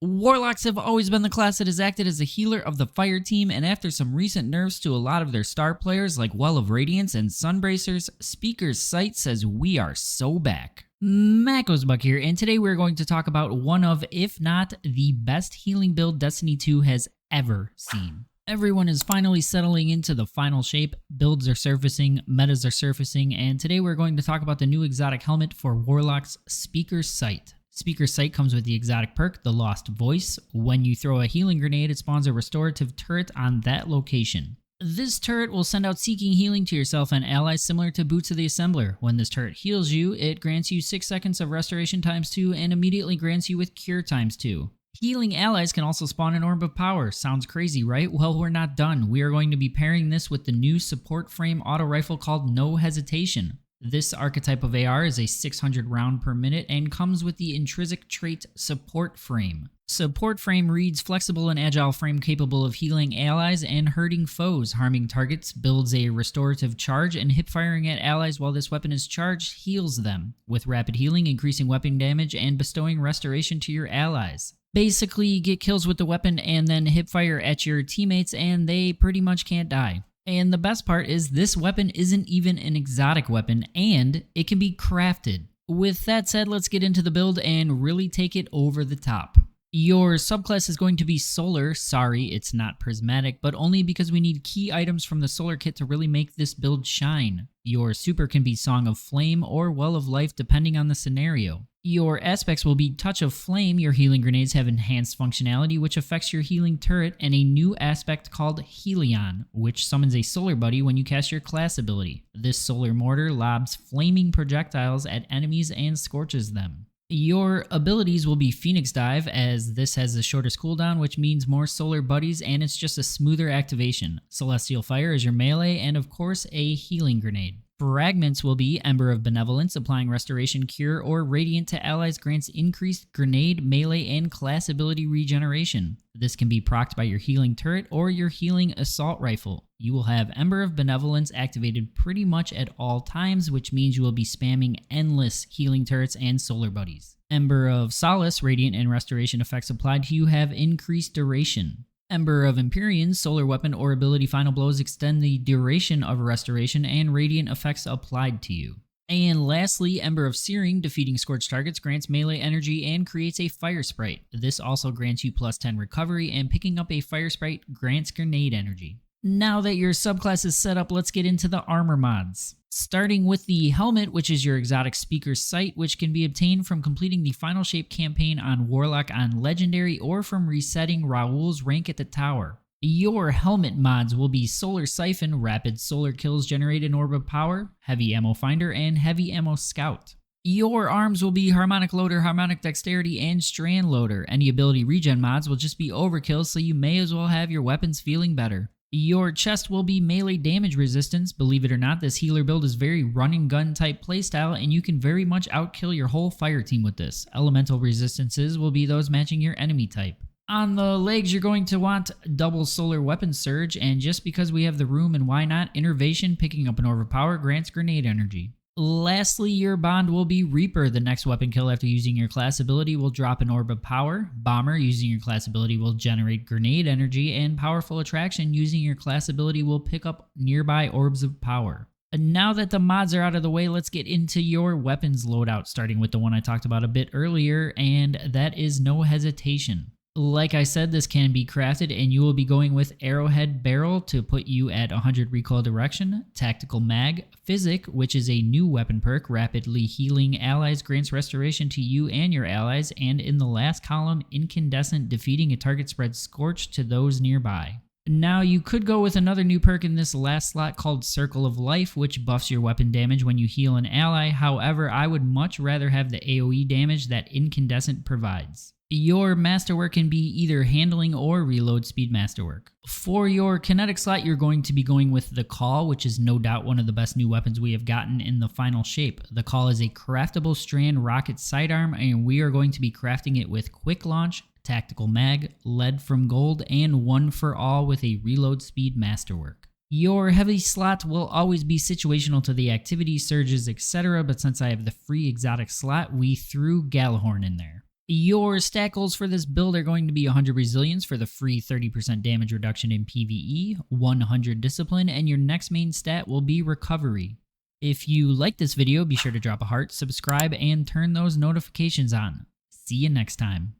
Warlocks have always been the class that has acted as a healer of the Fireteam, and after some recent nerfs to a lot of their star players like Well of Radiance and Sunbracers, Speaker's Sight says we are so back. Macosbuck here, and today we're going to talk about one of, if not the best healing build Destiny 2 has ever seen. Everyone is finally settling into the final shape, builds are surfacing, metas are surfacing, and today we're going to talk about the new exotic helmet for Warlock's Speaker's Sight. Speaker's Sight comes with the exotic perk, the Lost Voice. When you throw a healing grenade, it spawns a restorative turret on that location. This turret will send out seeking healing to yourself and allies similar to Boots of the Assembler. When this turret heals you, it grants you 6 seconds of restoration ×2 and immediately grants you with cure ×2. Healing allies can also spawn an Orb of Power. Sounds crazy, right? Well, we're not done. We are going to be pairing this with the new support frame auto rifle called No Hesitation. This archetype of AR is a 600 round per minute and comes with the intrinsic trait Support Frame. Support Frame reads flexible and agile frame capable of healing allies and hurting foes. Harming targets builds a restorative charge, and hip firing at allies while this weapon is charged heals them, with rapid healing increasing weapon damage and bestowing restoration to your allies. Basically, you get kills with the weapon and then hip fire at your teammates and they pretty much can't die. And the best part is this weapon isn't even an exotic weapon and it can be crafted. With that said, let's get into the build and really take it over the top. Your subclass is going to be Solar. Sorry, it's not Prismatic, but only because we need key items from the Solar kit to really make this build shine. Your super can be Song of Flame or Well of Life depending on the scenario. Your aspects will be Touch of Flame. Your healing grenades have enhanced functionality which affects your healing turret, and a new aspect called Helion, which summons a solar buddy when you cast your class ability. This solar mortar lobs flaming projectiles at enemies and scorches them. Your abilities will be Phoenix Dive, as this has the shortest cooldown, which means more solar buddies and it's just a smoother activation. Celestial Fire is your melee, and of course a healing grenade. Fragments will be Ember of Benevolence, applying Restoration, Cure, or Radiant to allies grants increased grenade, melee, and class ability regeneration. This can be procced by your healing turret or your healing assault rifle. You will have Ember of Benevolence activated pretty much at all times, which means you will be spamming endless healing turrets and solar buddies. Ember of Solace, Radiant and Restoration effects applied to you have increased duration. Ember of Empyrean, solar weapon or ability final blows extend the duration of restoration and radiant effects applied to you. And lastly, Ember of Searing, defeating scorched targets grants melee energy and creates a fire sprite. This also grants you +10 recovery, and picking up a fire sprite grants grenade energy. Now that your subclass is set up, let's get into the armor mods. Starting with the helmet, which is your exotic Speaker's Sight, which can be obtained from completing the Final Shape campaign on Warlock on Legendary or from resetting Raoul's rank at the tower. Your helmet mods will be Solar Siphon, rapid solar kills generate an Orb of Power, Heavy Ammo Finder, and Heavy Ammo Scout. Your arms will be Harmonic Loader, Harmonic Dexterity, and Strand Loader. Any ability regen mods will just be overkill, so you may as well have your weapons feeling better. Your chest will be melee damage resistance. Believe it or not, this healer build is very run and gun type playstyle, and you can very much outkill your whole fire team with this. Elemental resistances will be those matching your enemy type. On the legs, you're going to want double solar weapon surge, and just because we have the room and why not, Innervation, picking up an Orb of Power, grants grenade energy. Lastly, your bond will be Reaper. The next weapon kill after using your class ability will drop an Orb of Power. Bomber, using your class ability, will generate grenade energy, and Powerful Attraction, using your class ability, will pick up nearby Orbs of Power. And now that the mods are out of the way, let's get into your weapons loadout, starting with the one I talked about a bit earlier, and that is No Hesitation. Like I said, this can be crafted, and you will be going with Arrowhead Barrel to put you at 100 recoil direction, Tactical Mag, Physic, which is a new weapon perk, rapidly healing allies grants restoration to you and your allies, and in the last column, Incandescent, defeating a target spreads Scorch to those nearby. Now, you could go with another new perk in this last slot called Circle of Life, which buffs your weapon damage when you heal an ally. However, I would much rather have the AoE damage that Incandescent provides. Your masterwork can be either handling or reload speed masterwork. For your kinetic slot, you're going to be going with the Call, which is no doubt one of the best new weapons we have gotten in the final shape. The Call is a craftable strand rocket sidearm, and we are going to be crafting it with quick launch, tactical mag, lead from gold, and one for all with a reload speed masterwork. Your heavy slot will always be situational to the activity, surges, etc., but since I have the free exotic slot, we threw Galahorn in there. Your stat goals for this build are going to be 100 resilience for the free 30% damage reduction in PvE, 100 discipline, and your next main stat will be recovery. If you like this video, be sure to drop a heart, subscribe, and turn those notifications on. See you next time.